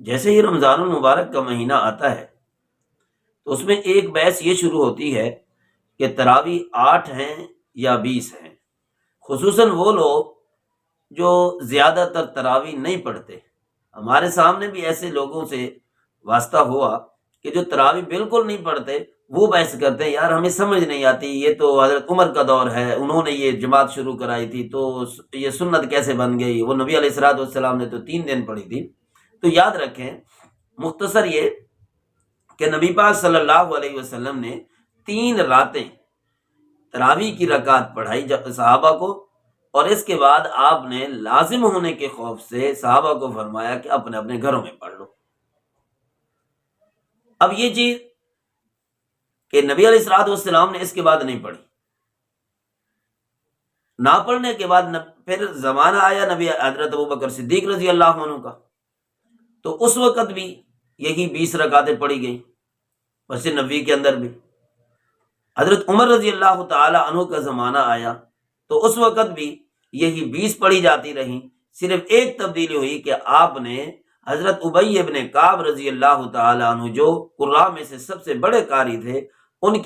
جیسے ہی رمضان المبارک کا مہینہ آتا ہے تو اس میں ایک بحث یہ شروع ہوتی ہے کہ تراویح 8 ہیں یا 20 ہیں۔ خصوصاً وہ لوگ جو زیادہ تر تراویح نہیں پڑھتے، ہمارے سامنے بھی ایسے لوگوں سے واسطہ ہوا کہ جو تراویح بالکل نہیں پڑھتے، وہ بحث کرتے ہیں یار ہمیں سمجھ نہیں آتی، یہ تو حضرت عمر کا دور ہے، انہوں نے یہ جماعت شروع کرائی تھی تو یہ سنت کیسے بن گئی، وہ نبی علیہ الصلوۃ والسلام نے تو 3 دن پڑھی تھی۔ تو یاد رکھیں، مختصر یہ کہ نبی پاک صلی اللہ علیہ وسلم نے 3 راتیں تراویح کی رکعت پڑھائی صحابہ کو، اور اس کے بعد آپ نے لازم ہونے کے خوف سے صحابہ کو فرمایا کہ اپنے اپنے گھروں میں پڑھ لو۔ اب یہ چیز کہ نبی علیہ الصلوۃ والسلام نے اس کے بعد نہیں پڑھی، نہ پڑھنے کے بعد پھر زمانہ آیا نبی حضرت ابوبکر صدیق رضی اللہ عنہ کا، تو اس وقت بھی یہی 20 رکعتیں پڑھی گئیں، مسجد نبوی کے اندر بھی۔ حضرت عمر رضی اللہ تعالی عنہ کا زمانہ آیا تو اس وقت بھی یہی 20 پڑھی جاتی رہیں، صرف ایک تبدیلی ہوئی کہ آپ نے حضرت ابی ابن کعب رضی اللہ تعالی عنہ جو قراء میں سے سب سے بڑے قاری تھے، ان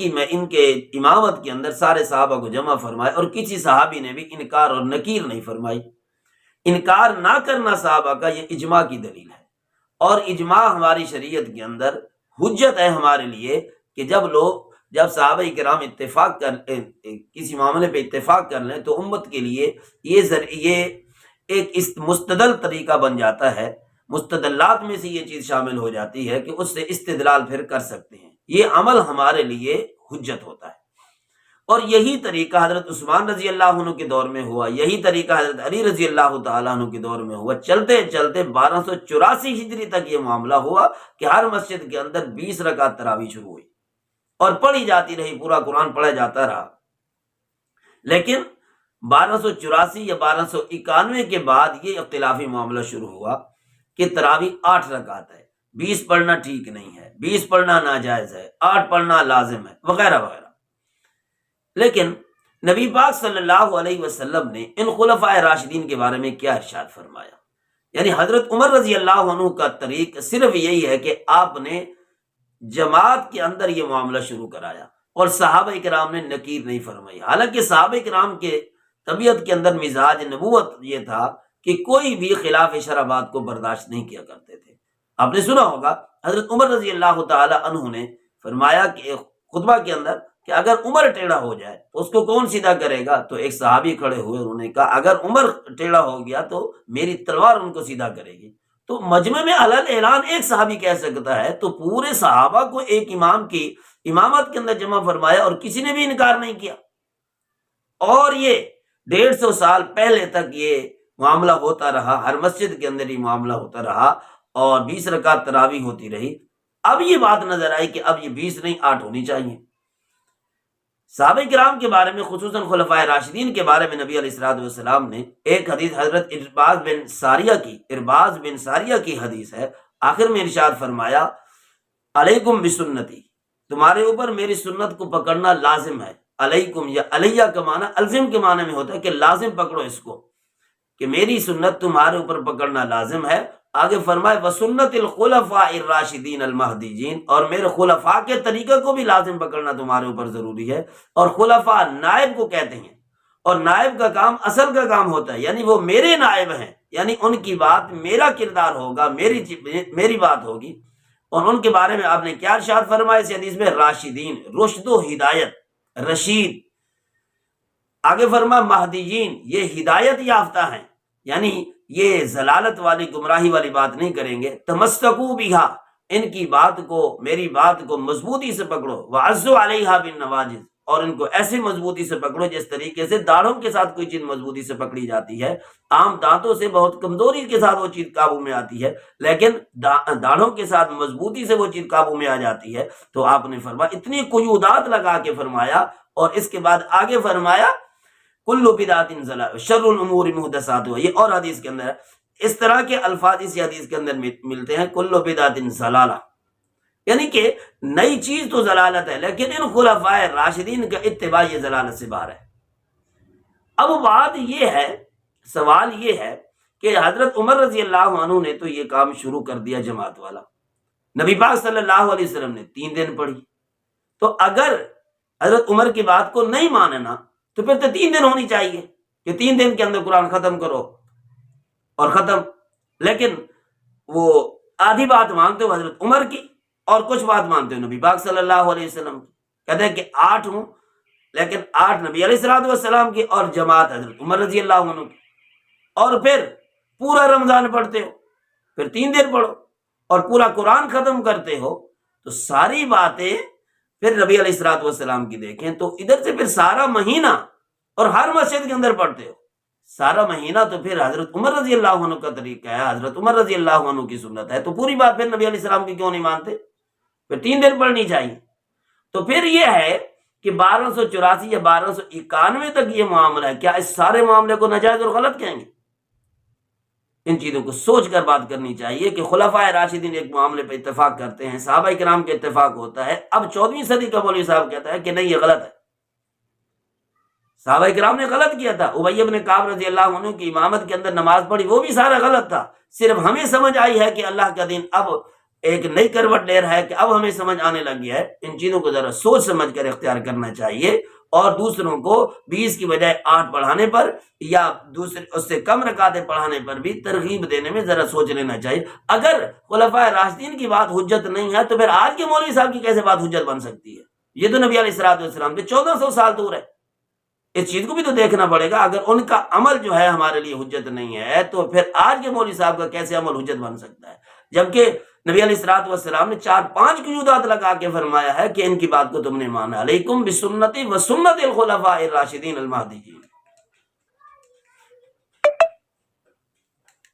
کے امامت کے اندر سارے صحابہ کو جمع فرمائے، اور کسی صحابی نے بھی انکار اور نکیر نہیں فرمائی۔ انکار نہ کرنا صحابہ کا یہ اجماع کی دلیل ہے، اور اجماع ہماری شریعت کے اندر حجت ہے ہمارے لیے کہ جب صحابہ کرام اتفاق کر کسی معاملے پہ اتفاق کر لیں تو امت کے لیے یہ ایک مستدل طریقہ بن جاتا ہے، مستدلات میں سے یہ چیز شامل ہو جاتی ہے کہ اس سے استدلال پھر کر سکتے ہیں، یہ عمل ہمارے لیے حجت ہوتا ہے۔ اور یہی طریقہ حضرت عثمان رضی اللہ عنہ کے دور میں ہوا، یہی طریقہ حضرت علی رضی اللہ تعالیٰ عنہ کے دور میں ہوا، چلتے چلتے 1284 ہجری تک یہ معاملہ ہوا کہ ہر مسجد کے اندر 20 رکعت تراویح شروع ہوئی اور پڑھی جاتی رہی، پورا قرآن پڑھا جاتا رہا۔ لیکن 1284 یا 1291 کے بعد یہ اختلافی معاملہ شروع ہوا کہ تراویح 8 رکعت ہے، 20 پڑھنا ٹھیک نہیں ہے، 20 پڑھنا ناجائز ہے، 8 پڑھنا لازم ہے، وغیرہ وغیرہ۔ لیکن نبی پاک صلی اللہ علیہ وسلم نے ان خلفائے راشدین کے بارے میں کیا ارشاد فرمایا؟ یعنی حضرت عمر رضی اللہ عنہ کا طریق صرف یہی ہے کہ آپ نے جماعت کے اندر یہ معاملہ شروع کرایا، اور صحابہ کرام نے نکیر نہیں فرمائی۔ حالانکہ صحابہ کرام کے طبیعت کے اندر مزاج نبوت یہ تھا کہ کوئی بھی خلاف شرع بات کو برداشت نہیں کیا کرتے تھے۔ آپ نے سنا ہوگا حضرت عمر رضی اللہ تعالی عنہ نے فرمایا کہ خطبہ کے اندر کہ اگر عمر ٹیڑھا ہو جائے تو اس کو کون سیدھا کرے گا؟ تو ایک صحابی کھڑے ہوئے، انہوں نے کہا اگر عمر ٹیڑھا ہو گیا تو میری تلوار ان کو سیدھا کرے گی۔ تو مجمع میں علل اعلان ایک صحابی کہہ سکتا ہے، تو پورے صحابہ کو ایک امام کی امامت کے اندر جمع فرمایا اور کسی نے بھی انکار نہیں کیا۔ اور یہ 150 سال پہلے تک یہ معاملہ ہوتا رہا، ہر مسجد کے اندر یہ معاملہ ہوتا رہا، اور 20 رکعت تراویح ہوتی رہی۔ اب یہ بات نظر آئی کہ اب یہ 20 نہیں 8 ہونی چاہیے۔ صحابہ کرام کے بارے میں، خصوصاً خلفائے راشدین کے بارے میں نبی علیہ الصلوۃ والسلام نے ایک حدیث حضرت ارباز بن ساریہ کی حدیث ہے، آخر میں ارشاد فرمایا علیکم بسنتی، تمہارے اوپر میری سنت کو پکڑنا لازم ہے۔ علیکم یا علیہ کا معنی الزم کے معنی میں ہوتا ہے کہ لازم پکڑو اس کو، کہ میری سنت تمہارے اوپر پکڑنا لازم ہے۔ آگے فرمائے وسنت الخلفاء الراشدین المہدیین، اور میرے خلفاء کے طریقے کو بھی لازم پکڑنا تمہارے اوپر ضروری ہے۔ اور خلفاء نائب کو کہتے ہیں، اور نائب کا کام اصل کا کام ہوتا ہے، یعنی وہ میرے نائب ہیں، یعنی ان کی بات میرا کردار ہوگا، میری بات ہوگی۔ اور ان کے بارے میں آپ نے کیا ارشاد فرمایا اس حدیث میں؟ راشدین، رشد و ہدایت، رشید۔ آگے فرما مہدیین، یہ ہدایت یافتہ ہیں، یعنی یہ ضلالت والی گمراہی والی بات نہیں کریں گے۔ تمسکوا بہا، ان کی بات کو، میری بات کو مضبوطی سے پکڑو۔ وعضوا علیہا بالنواجذ، اور ان کو ایسے مضبوطی سے پکڑو جس طریقے سے داڑھوں کے ساتھ کوئی چیز مضبوطی سے پکڑی جاتی ہے۔ عام دانتوں سے بہت کمزوری کے ساتھ وہ چیز قابو میں آتی ہے، لیکن داڑھوں کے ساتھ مضبوطی سے وہ چیز قابو میں آ جاتی ہے۔ تو آپ نے فرمایا، اتنی قیودات لگا کے فرمایا، اور اس کے بعد آگے فرمایا کل بدعت ضلالہ شر الامور محدثاتها، یہ اور حدیث کے اندر ہے۔ اس طرح کے الفاظ اس حدیث کے اندر ملتے ہیں، کل بدعت ضلالہ، یعنی کہ نئی چیز تو ضلالت ہے، لیکن ان خلفاء راشدین کا اتباع یہ ضلالت سے باہر ہے۔ اب بات یہ ہے، سوال یہ ہے کہ حضرت عمر رضی اللہ عنہ نے تو یہ کام شروع کر دیا جماعت والا، نبی پاک صلی اللہ علیہ وسلم نے 3 دن پڑھی، تو اگر حضرت عمر کی بات کو نہیں ماننا تو پھر تو 3 دن ہونی چاہیے کہ 3 دن کے اندر قرآن ختم کرو اور ختم. لیکن وہ آدھی بات مانتے ہو حضرت عمر کی اور کچھ بات مانتے ہو نبی پاک صلی اللہ علیہ وسلم کی. کہتے ہیں کہ 8 ہوں، لیکن 8 نبی علیہ الصلوۃ والسلام کی اور جماعت حضرت عمر رضی اللہ عنہ کی. اور پھر پورا رمضان پڑھتے ہو، پھر 3 دن پڑھو اور پورا قرآن ختم کرتے ہو، تو ساری باتیں پھر نبی علیہ الصلوۃ والسلام کی دیکھیں تو ادھر سے پھر سارا مہینہ اور ہر مسجد کے اندر پڑھتے ہو سارا مہینہ، تو پھر حضرت عمر رضی اللہ عنہ کا طریقہ ہے، حضرت عمر رضی اللہ عنہ کی سنت ہے، تو پوری بات پھر نبی علیہ السلام کی کیوں نہیں مانتے؟ پھر 3 دن پڑھنی چاہیے. تو پھر یہ ہے کہ 1284 یا 1291 تک یہ معاملہ ہے، کیا اس سارے معاملے کو ناجائز اور غلط کہیں گے؟ ان چیزوں کو سوچ کر بات کرنی چاہیے کہ خلفائے راشدین ایک معاملے پہ اتفاق کرتے ہیں، صحابہ کرام کے اتفاق ہوتا ہے. اب 14ویں صدی کا مولوی صاحب کہتا ہے کہ نہیں یہ غلط ہے، صحابہ کرام نے غلط کیا تھا. ابی بن کعب رضی اللہ عنہ کی امامت کے اندر نماز پڑھی، وہ بھی سارا غلط تھا. صرف ہمیں سمجھ آئی ہے کہ اللہ کا دین اب ایک نئی کروٹ لے رہا ہے کہ اب ہمیں سمجھ آنے لگ گیا ہے. ان چیزوں کو ذرا سوچ سمجھ کر اختیار کرنا چاہیے، اور دوسروں کو 20 کی بجائے 8 پڑھانے پر یا دوسرے اس سے کم رکعتیں پڑھانے پر بھی ترغیب دینے میں ذرا سوچ لینا چاہیے. اگر خلفائے راشدین کی بات حجت نہیں ہے تو پھر آج کے مولوی صاحب کی کیسے بات حجت بن سکتی ہے؟ یہ تو نبی علیہ الصلوۃ والسلام سے 1400 سال دور ہے. اس چیز کو بھی تو دیکھنا پڑے گا. اگر ان کا عمل جو ہے ہمارے لیے حجت نہیں ہے تو پھر آج کے مولوی صاحب کا کیسے عمل حجت بن سکتا ہے؟ جبکہ نبی علیہ الصلوۃ والسلام نے 4-5 قیودات لگا کے فرمایا ہے کہ ان کی بات کو تم نے مانا. علیکم بسنتی و سنت الخلفاء الراشدین المہدیین.